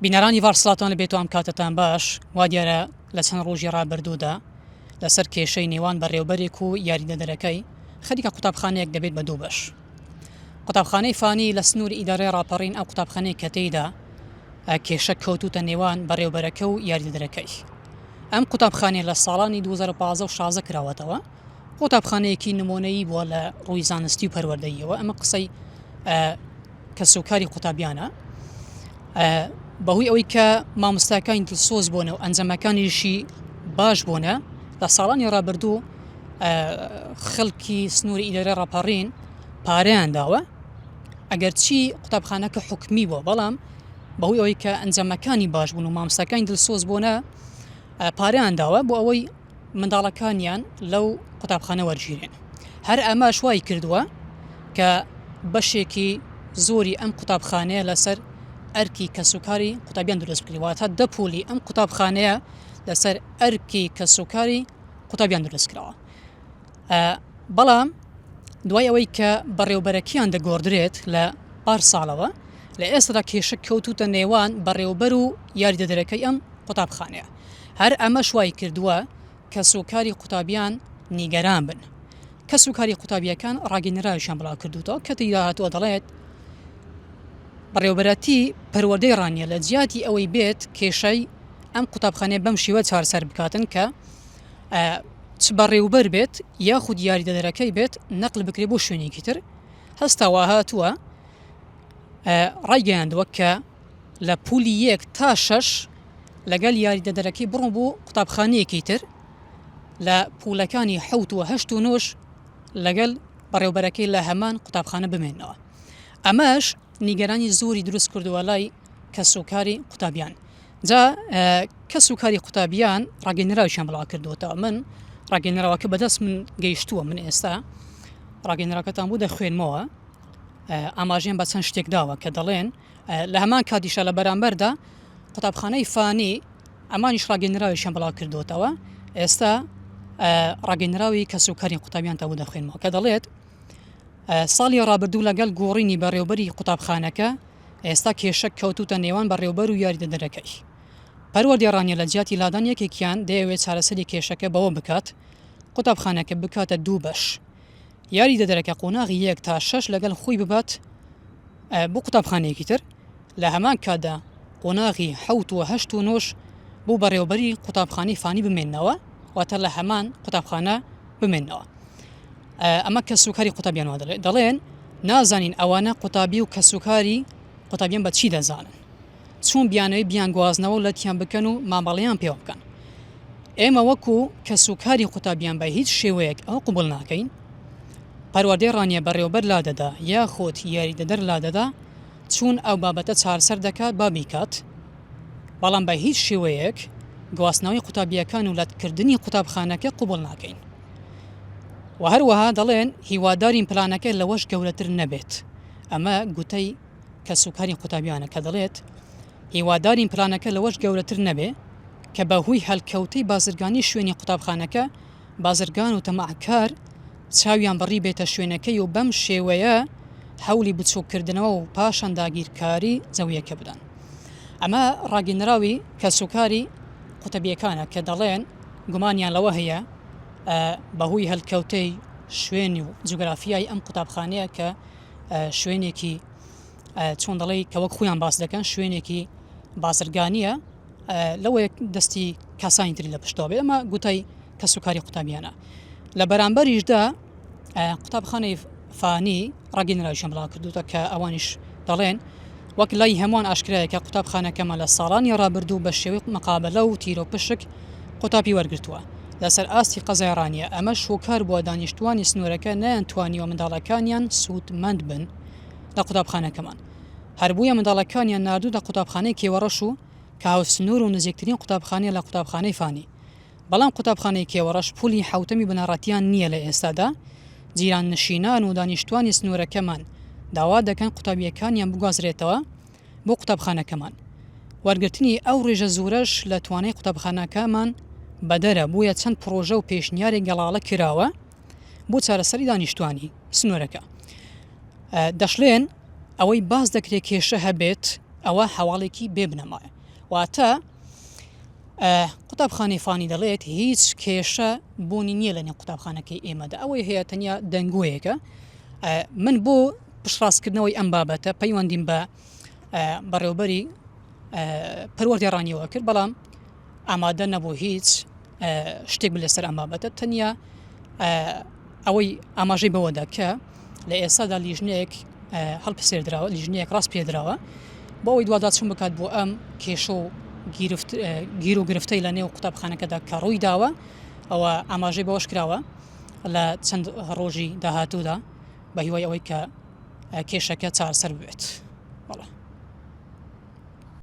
بینەرانی ڤارسڵاتان لە بێتوان کاتتان باش وا دیارە لە چەند ڕۆژی ڕابردوودا لەسەر کێشەی نێوان بەڕێوەبەرێک و یاریدەدەرەکەی خەریکە قوتابخانەیەک دەبێت بە دوو بەش. قوتابخانەی فانی لە سنووری ئیدارەی ڕاپەڕین ئەو قوتابخانەیە کە تێیدا کێشە کەوتوتە نێوان بەڕێوەبەرەکە و یاریدەدەرەکەی. ئەم قوتابخانەیە لە ساڵانی 2015 و 16 کراوەتەوە، قوتابخانەیەکی نمونەیی بووە لە ڕووی زانستی و پەروەردەییەوە. ئەمە قسەی کەسوکاری قوتابیانە، بەهۆی ئەوەی کە مامۆستاکانی دڵسۆز بوونە و ئەنجەمەکانیشی باش بوونە لە ساڵانی ڕابردوو خەڵکی سنووری ئیدارەی ڕاپەڕین پارەیان داوە، ئەگەر چی قوتابخانەکە حکمی بووە، بەڵام بەهۆی ئەوەی کە ئەنجەمەکانی باش بوون و مامۆستاکانی دڵسۆز بوونە پارەیان داوە بۆ ئەوەی منداڵەکانیان لەو قوتابخانە وەرگیرێن. هەر ئەمە شوای کردووە کە بەشێکی زۆری ئەم قوتابخانەیە لەسەر ئەرکی کەسوکاری قوتابیان دروست کردواتە دەپولی ئەم قوتابخانەیە لەسەر ئەرکی کەسوکاری قوتابیان دروست کراوە. بەڵام دوای ئەوەی کە بەڕێوەبەرەکیان دەگۆڕدرێت لە پار ساڵەوە، لە ئێستادا کێشە کەوتوتە نێوان بەڕێوەبەر و یاریدەدەرەکەی ئەم قوتابخانەیە. هەر ئەمە شوای کردووە کەسوکاری قوتابیان نیگەران بن. کەسوکاری قوتابیەکان ڕاگەیەنراویشیان بڵاو کردووەوە کە تێیدا هاتووە دەڵێت بەڕێوەبەرەتی پەروەردەی ڕانیە لە جیاتی ئەوەی بێت کێشەی ئەم قوتابخانەیە بەم شێوە چارەسەر بکاتن کە چ بەڕێوەبەر بێت یاخود یاریدەدەرەکەی بێت نەقل بکرێت بۆ شوێنێکی تر. هەستاوا هاتووە ڕایگەیاندووە کە لە پولی 1 تا 6 لەگەڵ یاریدەدەرەکەی بڕۆن بۆ قوتابخانەیەکی تر، لە پولەکانی 7 و 8 و 9 لەگەڵ بەڕێوەبەرەکەی لە هەمان قوتابخانە بمێنەوە. ئەمەش نیگەرانی زۆری دروست کردووە لای کەسوکاری قوتابیان. جا کەسوکاری قوتابیان ڕاگەیەنراویشیان بڵاو کردووەتەوە. من ڕاگەیەنراوەکە بەدەست من گەیشتووە، من ئێستا ڕاگەیەنراوەکەتان بوو دەخوێنمەوە، ئاماژەیان بە چەند شتێک داوە کە دەڵێن لە هەمان کاتیشە لە بەرامبەردا قوتابخانەی فانی ئەمانیش ڕاگەیەنراویشیان بڵاو کردووەتەوە. ئێستا ڕاگەیەنراوی کەسوکاری قوتابیان تا بوو دەخوێنمەوە کە دەڵێت ساڵی ڕابردوو لەگەڵ گۆڕینی بەڕێوەبەری قوتابخانەکە ئێستا کێشە کەوتوتە نێوان بەڕێوەبەر و یاریدەدەرەکەی. پەروەردەی ڕانیە لە جیاتی لادان یەکێکیان دەیەوێت چارەسەری کێشەکە بەوە بکات قوتابخانەکە بکاتە دوو بەش، یاریدەدەرەکە قۆناغی 1 تا 6 لەگەڵ خۆی ببات بۆ قوتابخانەیەکی تر، لە هەمان کاتدا قۆناغی 7 و 8 و 9 بۆ بەڕێوەبەری قوتابخانەی فانی بمێننەوە، واتە لە هەمان قوتابخانە بمێننەوە. ئەمە کەسوکاری قوتابیان وا دەڵێن نازانین ئەوانە قوتابی و کەسوکاری قوتابیان بە چی دەزانن، چۆن بیانەوەی بیان گوازنەوە لە تیان بکەن و مامەڵەیان پێوە بکەن. ئێمە وەکو کەسوکاری قوتابیان بە هیچ شێوەیەک ئەو قبول ناکەین پەروەردەی ڕانیە بەڕێوەبەر لادەدا یا خۆت یاریدەدەر لادەدا چون ئەو بابەتە چارەسەر دەکات با بیکات، بەڵام بە هیچ شێوەیەک گواستنەوەی قوتابیەکان و لەتکردنی قوتابخانەکە قبول ناکەین. و هەروەها دەڵێن هیوادارین پلانەکە لەوەش گەورەتر نەبێت. ئەمە گوتەی کەسوکاری قوتابیانە کە دەڵێت هیوادارین پلانەکە لەوەش گەورەتر نەبێ کە بەهۆی هەلکەوتەی بازرگانی شوێنی قوتابخانەکە بازرگان و تەماعکار چاویان بڕی بێتە شوێنەکەی و بەم شێوەیە هەولی بچووکردنەوە و پاشان داگیرکاری زەویەکە بدەن. ئەمە ڕاگەیەنراوی کەسوکاری قوتابیەکانە کە دەڵێن گومانیان لەوە هەیە بەهۆی هەلکەوتەی شوێنی و جوگرافیای ئەم قوتابخانەیە کە شوێنێکی چۆن دەڵێ کە وەک خۆیان باس دەکەن شوێنێکی بازرگانیە، لەوەیە دەستی کاسانی تری لە پشتەوە بێ. ئەمە گوتەی کەسوکاری قوتابیانە. لە بەرامبەریشدا قوتابخانەی فانی ڕاگەیەنراویشیان بڵاو کردووە کە ئەوانیش دەڵێن وەک لای هەمووان ئاشکرایە کە قوتابخانەکەمە لە ساڵانی ڕابردوو بە شێوەی مەقابلە و تیرۆپشک قوتابی وەرگرتووە لەسەر ئاستی قەزای ڕانیە. ئەمە شۆکار بووە دانیشتوانی سنوورەکە نەیانتوانیوە منداڵەکانیان سوودمەند بن لە قوتابخانەکەمان. هەربوویە منداڵەکانیان ناردوو لە قوتابخانەی کێوەڕەش و کە هاوسنوور و نزیکترین قوتابخانەیە لە قوتابخانەی فانی. بەڵام قوتابخانەی کێوەڕەش پولی حوتەمی بنەڕەتیان نییە لە ئێستادا. جیران نشینان و دانیشتوانی سنوورەکەمان داوا دەکەن قوتابیەکانیان بگوازرێتەوە بۆ قوتابخانەکەمان. وەرگرتنی ئەو ڕێژە زورەش لە توانای قوتابخانەکەمان بەدەرە، بوویە چەند پرۆژە و پێشنیاری گەڵاڵە کراوە بۆ چارەسەری دانیشتوانی سنوورەکە. دەشڵێن ئەوەی باز دەکرێت کێشە هەبێت ئەوە هەواڵێکی بێبنەمایە. واتە قوتابخانەی فانی دەڵێت هیچ کێشە بوونی نییە لە نێو قوتابخانەکەی ئێمەدا ئەوەی هەیە تەنیا دەنگۆیەکە من بۆ پشتڕاستکردنەوەی ئەم بابەتە پەیوەندیم بە بەڕێوەبەری پەروەردەڕانیەوە کرد بەڵام ئامادە نەبوو هیچ شتێک لەسەر ئەم بابەتە تەنیا ئەوەی ئاماژەی بەوەدا کە لە ئێستادا لیژنەیەک هەڵپسێردراوە لیژنەیەک ڕاست پێدراوە بۆ ئەوەی دوواداچوون بکات بۆ ئەم کێشە و گیر و گرفتەی لە نێو قوتابخانەکەدا کە ڕووی داوە ئەوە ئاماژەی بەوەش کراوە لە چەند ڕۆژی داهاتوودا بە هیوای ئەوەی کە کێشەکە چارەسەر بێت.